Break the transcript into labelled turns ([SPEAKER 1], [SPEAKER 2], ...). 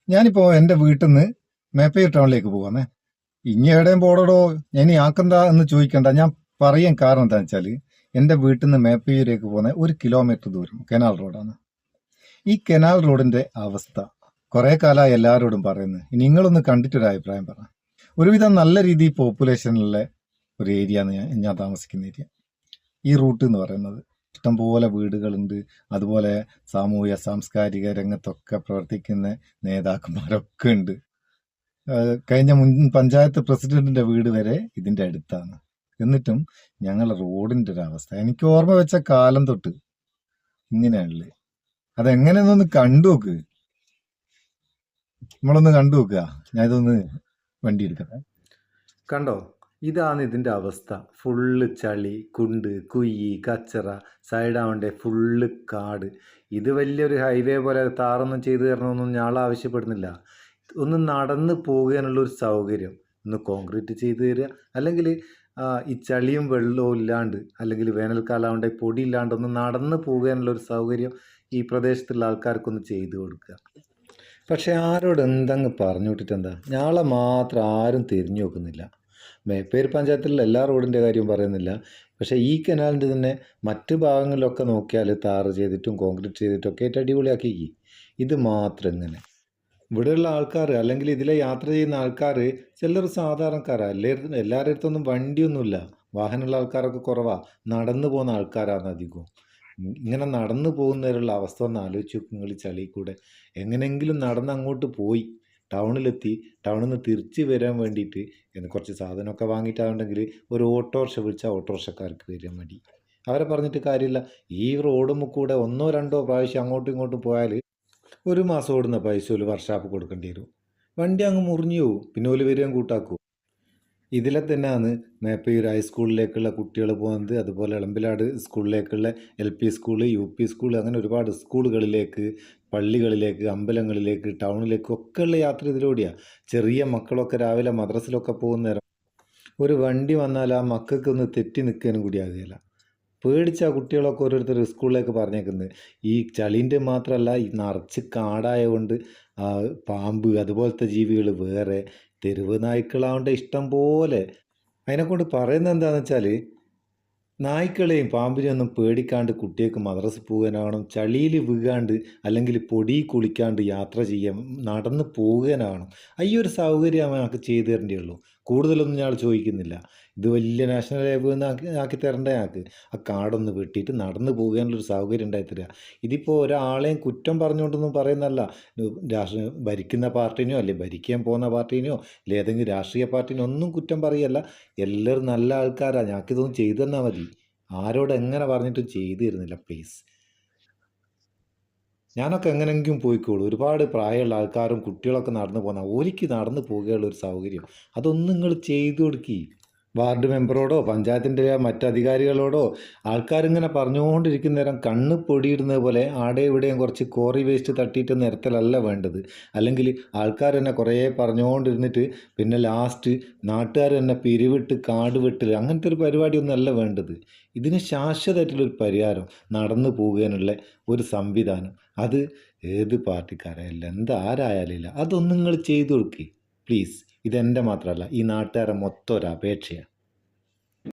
[SPEAKER 1] ഞാനിപ്പോ എന്റെ വീട്ടിൽ നിന്ന് മേപ്പയൂർ ടൗണിലേക്ക് പോവാന്നേ. ഇനി എവിടെയും പോടടോ, ഞാൻ ഇനി ആക്കെന്താ എന്ന് ചോദിക്കണ്ട. ഞാൻ പറയാൻ കാരണം എന്താ വെച്ചാല്, എന്റെ വീട്ടിൽ നിന്ന് മേപ്പയൂരേക്ക് പോകുന്ന 1 കിലോമീറ്റർ ദൂരം കനാൽ റോഡാണ്. ഈ കനാൽ റോഡിന്റെ അവസ്ഥ കുറെ കാലമായി എല്ലാവരോടും പറയുന്നത്. നിങ്ങളൊന്ന് കണ്ടിട്ടൊരു അഭിപ്രായം പറ. ഒരുവിധം നല്ല രീതിയിൽ പോപ്പുലേഷനുള്ള ഒരു ഏരിയ ആണ് ഞാൻ താമസിക്കുന്ന ഏരിയ. ഈ റൂട്ട് എന്ന് പറയുന്നത് ഇഷ്ടംപോലെ വീടുകളുണ്ട്. അതുപോലെ സാമൂഹ്യ സാംസ്കാരിക രംഗത്തൊക്കെ പ്രവർത്തിക്കുന്ന നേതാക്കന്മാരൊക്കെ ഉണ്ട്. കഴിഞ്ഞ മുൻ പഞ്ചായത്ത് പ്രസിഡന്റിന്റെ വീട് വരെ ഇതിന്റെ അടുത്താണ്. എന്നിട്ടും ഞങ്ങളെ റോഡിന്റെ ഒരു അവസ്ഥ എനിക്ക് ഓർമ്മ വെച്ച കാലം തൊട്ട് ഇങ്ങനെയാണല്ലേ. അതെങ്ങനെയൊന്നൊന്ന് കണ്ടു നോക്ക്. നമ്മളൊന്ന് കണ്ടു നോക്കുക. ഞാൻ ഇതൊന്ന് വണ്ടി എടുക്കട്ടെ. കണ്ടോ, ഇതാണ് ഇതിന്റെ അവസ്ഥ. ഫുള്ള് ചളി, കുണ്ട്, കുയ്യി, കച്ചറ, സൈഡാവണ്ടേ ഫുള്ള് കാട്. ഇത് വലിയൊരു ഹൈവേ പോലെ താറൊന്നും ചെയ്തു തരണമെന്നൊന്നും ഞാൻ ആവശ്യപ്പെടുന്നില്ല. ഒന്ന് നടന്ന് പോകാനുള്ളൊരു സൗകര്യം ഒന്ന് കോൺക്രീറ്റ് ചെയ്ത് തരിക, അല്ലെങ്കിൽ ഈ ചളിയും വെള്ളവും ഇല്ലാണ്ട്, അല്ലെങ്കിൽ വേനൽക്കാലമാണ്ട് പൊടി ഇല്ലാണ്ട് ഒന്ന് നടന്ന് പോകാനുള്ളൊരു സൗകര്യം ഈ പ്രദേശത്തുള്ള ആൾക്കാർക്കൊന്ന് ചെയ്തു കൊടുക്കുക. പക്ഷെ ആരോട് എന്തെങ്കിലും പറഞ്ഞു വിട്ടിട്ട് എന്താ, ഞങ്ങളെ മാത്രം ആരും തിരിഞ്ഞു നോക്കുന്നില്ല. മേപ്പേര് പഞ്ചായത്തിലുള്ള എല്ലാ റോഡിൻ്റെ കാര്യവും പറയുന്നില്ല. പക്ഷേ ഈ കനാലിൻ്റെ തന്നെ മറ്റ് ഭാഗങ്ങളിലൊക്കെ നോക്കിയാൽ താറ് ചെയ്തിട്ടും കോൺക്രീറ്റ് ചെയ്തിട്ടൊക്കെ ആയിട്ട് അടിപൊളിയാക്കി. ഇത് മാത്രം ഇങ്ങനെ ഇവിടെയുള്ള ആൾക്കാർ, അല്ലെങ്കിൽ ഇതിലെ യാത്ര ചെയ്യുന്ന ആൾക്കാർ ചിലർ സാധാരണക്കാരാണ്. എല്ലാവരുടെ അടുത്തൊന്നും വണ്ടിയൊന്നുമില്ല. വാഹനമുള്ള ആൾക്കാരൊക്കെ കുറവാണ്. നടന്നു പോകുന്ന ആൾക്കാരാണ് അധികവും. ഇങ്ങനെ നടന്നു പോകുന്നവരുള്ള അവസ്ഥ ഒന്ന് ആലോചിച്ച് നോക്കും നിങ്ങൾ. ചളി കൂടെ എങ്ങനെയെങ്കിലും നടന്ന് അങ്ങോട്ട് പോയി ടൗണിലെത്തി ടൗണിൽ നിന്ന് തിരിച്ച് വരാൻ വേണ്ടിയിട്ട് കുറച്ച് സാധനമൊക്കെ വാങ്ങിയിട്ടാണെങ്കിൽ ഒരു ഓട്ടോറിക്ഷ വിളിച്ചാൽ ഓട്ടോറിക്ഷക്കാർക്ക് വരാൻ മടി. അവരെ പറഞ്ഞിട്ട് കാര്യമില്ല. ഈ റോഡും കൂടെ 1-2 പ്രാവശ്യം അങ്ങോട്ടും ഇങ്ങോട്ടും പോയാൽ ഒരു മാസം ഓടുന്ന പൈസ ഒരു വർഷാപ്പ് കൊടുക്കേണ്ടി വരും. വണ്ടി അങ്ങ് മുറിഞ്ഞു പോവും. പിന്നെ ഓല് വരികയും കൂട്ടാക്കും. ഇതിലെ തന്നെയാണ് മേപ്പയൂർ ഹൈസ്കൂളിലേക്കുള്ള കുട്ടികൾ പോകുന്നത്. അതുപോലെ എളമ്പിലാട് സ്കൂളിലേക്കുള്ള LP സ്കൂള്, UP സ്കൂൾ, അങ്ങനെ ഒരുപാട് സ്കൂളുകളിലേക്ക്, പള്ളികളിലേക്ക്, അമ്പലങ്ങളിലേക്ക്, ടൗണിലേക്ക് ഒക്കെ ഉള്ള യാത്ര ഇതിലൂടെയാണ്. ചെറിയ മക്കളൊക്കെ രാവിലെ മദ്രസിലൊക്കെ പോകുന്ന നേരം ഒരു വണ്ടി വന്നാൽ ആ മക്കൾക്ക് ഒന്ന് തെറ്റി നിൽക്കാനും കൂടി ആകുകയില്ല. പേടിച്ച കുട്ടികളൊക്കെ ഓരോരുത്തർ സ്കൂളിലേക്ക് പറഞ്ഞേക്കുന്നത്. ഈ ചളീൻ്റെ മാത്രമല്ല, ഈ നിറച്ച് കാടായതുകൊണ്ട് പാമ്പ് അതുപോലത്തെ ജീവികൾ വേറെ, തെരുവ് നായ്ക്കളാവേണ്ട ഇഷ്ടം പോലെ. അതിനെക്കൊണ്ട് പറയുന്നത് എന്താണെന്ന് വെച്ചാൽ, നായ്ക്കളെയും പാമ്പിനെയും ഒന്നും പേടിക്കാണ്ട് കുട്ടികൾക്ക് മദ്രസ പോകാനാവണം. ചളിയിൽ വീഴാണ്ട് അല്ലെങ്കിൽ പൊടി കുളിക്കാണ്ട് യാത്ര ചെയ്യാൻ നടന്ന് പോകാനാവണം. ഈ ഒരു സൗകര്യം ഞങ്ങൾക്ക് ചെയ്തു തരേണ്ടേ. കൂടുതലൊന്നും ഞങ്ങൾ ചോദിക്കുന്നില്ല. ഇത് വലിയ നാഷണൽ ഹൈവേ ആക്കി തരേണ്ട ഞങ്ങൾക്ക്. ആ കാടൊന്ന് വെട്ടിയിട്ട് നടന്ന് പോകാനുള്ളൊരു സൗകര്യം ഉണ്ടായി തരിക. ഇതിപ്പോൾ ഒരാളെയും കുറ്റം പറഞ്ഞുകൊണ്ടൊന്നും പറയുന്നതല്ല. ഭരിക്കുന്ന പാർട്ടീനെയോ അല്ലെങ്കിൽ ഭരിക്കാൻ പോകുന്ന പാർട്ടീനെയോ അല്ലെങ്കിൽ ഏതെങ്കിലും രാഷ്ട്രീയ പാർട്ടീനെയോ ഒന്നും കുറ്റം പറയല്ല. എല്ലാവരും നല്ല ആൾക്കാരാണ്. ഞങ്ങൾക്കിതൊന്നും ചെയ്തു തന്നാൽ മതി. ആരോട് എങ്ങനെ പറഞ്ഞിട്ടും ചെയ്തു തരുന്നില്ല പ്ലീസ്. ഞാനൊക്കെ എങ്ങനെയെങ്കിലും പോയിക്കോളൂ. ഒരുപാട് പ്രായമുള്ള ആൾക്കാരും കുട്ടികളൊക്കെ നടന്നു പോകുന്ന ഓലിക്ക് നടന്നു പോകുകയുള്ള ഒരു സൗകര്യം അതൊന്നും നിങ്ങൾ ചെയ്തു കൊടുക്കി. വാർഡ് മെമ്പറോടോ പഞ്ചായത്തിൻ്റെ മറ്റധികാരികളോടോ ആൾക്കാരിങ്ങനെ പറഞ്ഞുകൊണ്ടിരിക്കുന്ന നേരം കണ്ണ് പൊടിയിടുന്നത് പോലെ ആടെ ഇവിടെയും കുറച്ച് കോറി വേസ്റ്റ് തട്ടിയിട്ട് നിരത്തലല്ല വേണ്ടത്. അല്ലെങ്കിൽ ആൾക്കാർ തന്നെ കുറേ പറഞ്ഞുകൊണ്ടിരുന്നിട്ട് പിന്നെ ലാസ്റ്റ് നാട്ടുകാർ തന്നെ പിരിവിട്ട് കാട് വെട്ടൽ, അങ്ങനത്തെ ഒരു പരിപാടിയൊന്നും അല്ല വേണ്ടത്. ഇതിന് ശാശ്വതമായിട്ടുള്ളൊരു പരിഹാരം, നടന്നു പോകാനുള്ള ഒരു സംവിധാനം, അത് ഏത് പാർട്ടിക്കാരായാലും എന്താരായാലും ഇല്ല, അതൊന്നും നിങ്ങൾ ചെയ്തു കൊടുക്കുക പ്ലീസ്. ഇതെൻ്റെ മാത്രമല്ല, ഈ നാട്ടുകാരെ മൊത്തം ഒരു അപേക്ഷയാണ്.